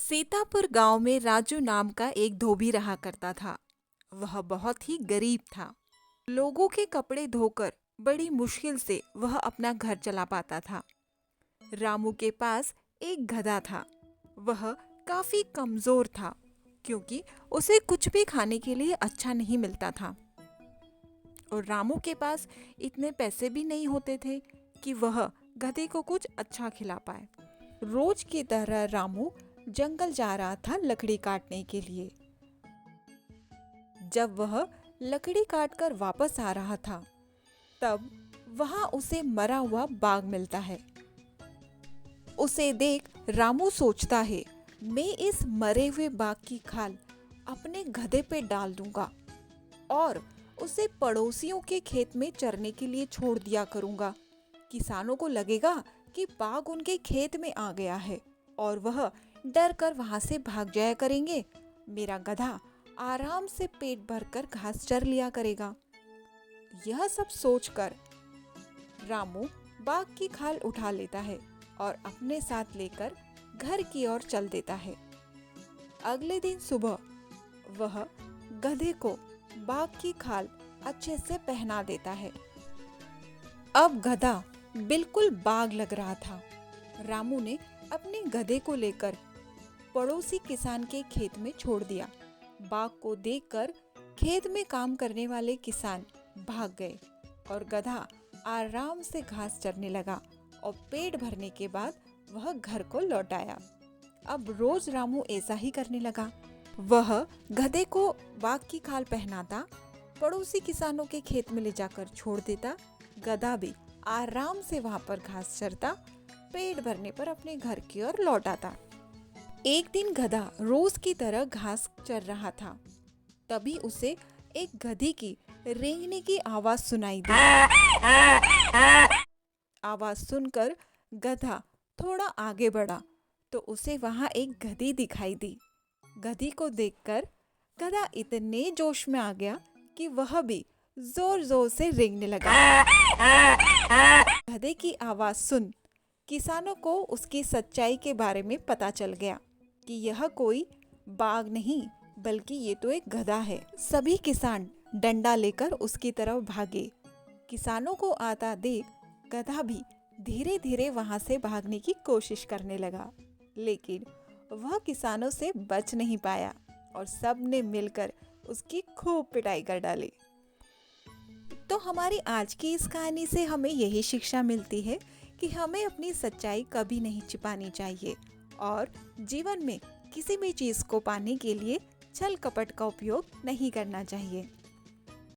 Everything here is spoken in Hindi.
सीतापुर गांव में राजू नाम का एक धोबी रहा करता था। वह बहुत ही गरीब था। लोगों के कपड़े धोकर बड़ी मुश्किल से वह अपना घर चला पाता था। रामू के पास एक गधा था। वह काफी कमजोर था क्योंकि उसे कुछ भी खाने के लिए अच्छा नहीं मिलता था और रामू के पास इतने पैसे भी नहीं होते थे कि वह गधे को कुछ अच्छा खिला पाए। रोज की तरह रामू जंगल जा रहा था लकड़ी काटने के लिए। जब वह लकड़ी काटकर वापस आ रहा था तब वहां उसे मरा हुआ बाघ मिलता है। उसे देख रामू सोचता है, मैं इस मरे हुए बाघ की खाल अपने गधे पे डाल दूंगा और उसे पड़ोसियों के खेत में चरने के लिए छोड़ दिया करूंगा। किसानों को लगेगा कि बाघ उनके खेत में आ गया है और वह डर कर वहां से भाग जाया करेंगे। मेरा गधा आराम से पेट भरकर घास चर लिया करेगा। यह सब सोचकर रामू बाघ की खाल उठा लेता है और अपने साथ लेकर घर की ओर चल देता है। अगले दिन सुबह वह गधे को बाघ की खाल अच्छे से पहना देता है। अब गधा बिल्कुल बाघ लग रहा था। रामू ने अपने गधे को लेकर पड़ोसी किसान के खेत में छोड़ दिया। बाघ को देखकर खेत में काम करने वाले किसान भाग गए और गधा आराम से घास चरने लगा और पेट भरने के बाद वह घर को लौट आया। अब रोज रामू ऐसा ही करने लगा। वह गधे को बाघ की खाल पहनाता, पड़ोसी किसानों के खेत में ले जाकर छोड़ देता। गधा भी आराम से वहां पर घास चरता, पेट भरने पर अपने घर की ओर लौट आता। एक दिन गधा रोज की तरह घास चर रहा था। तभी उसे एक गधी की रेंगने की आवाज सुनाई दी। आवाज सुनकर गधा थोड़ा आगे बढ़ा तो उसे वहां एक गधी दिखाई दी। गधी को देखकर गधा इतने जोश में आ गया कि वह भी जोर जोर से रेंगने लगा। गधे की आवाज सुन किसानों को उसकी सच्चाई के बारे में पता चल गया कि यह कोई बाघ नहीं बल्कि ये तो एक गधा है। सभी किसान डंडा लेकर उसकी तरफ भागे। किसानों को आता देख गधा भी धीरे धीरे वहां से भागने की कोशिश करने लगा, लेकिन वह किसानों से बच नहीं पाया और सब ने मिलकर उसकी खूब पिटाई कर डाली। तो हमारी आज की इस कहानी से हमें यही शिक्षा मिलती है कि हमें अपनी सच्चाई कभी नहीं छिपानी चाहिए और जीवन में किसी भी चीज को पाने के लिए छल कपट का उपयोग नहीं करना चाहिए।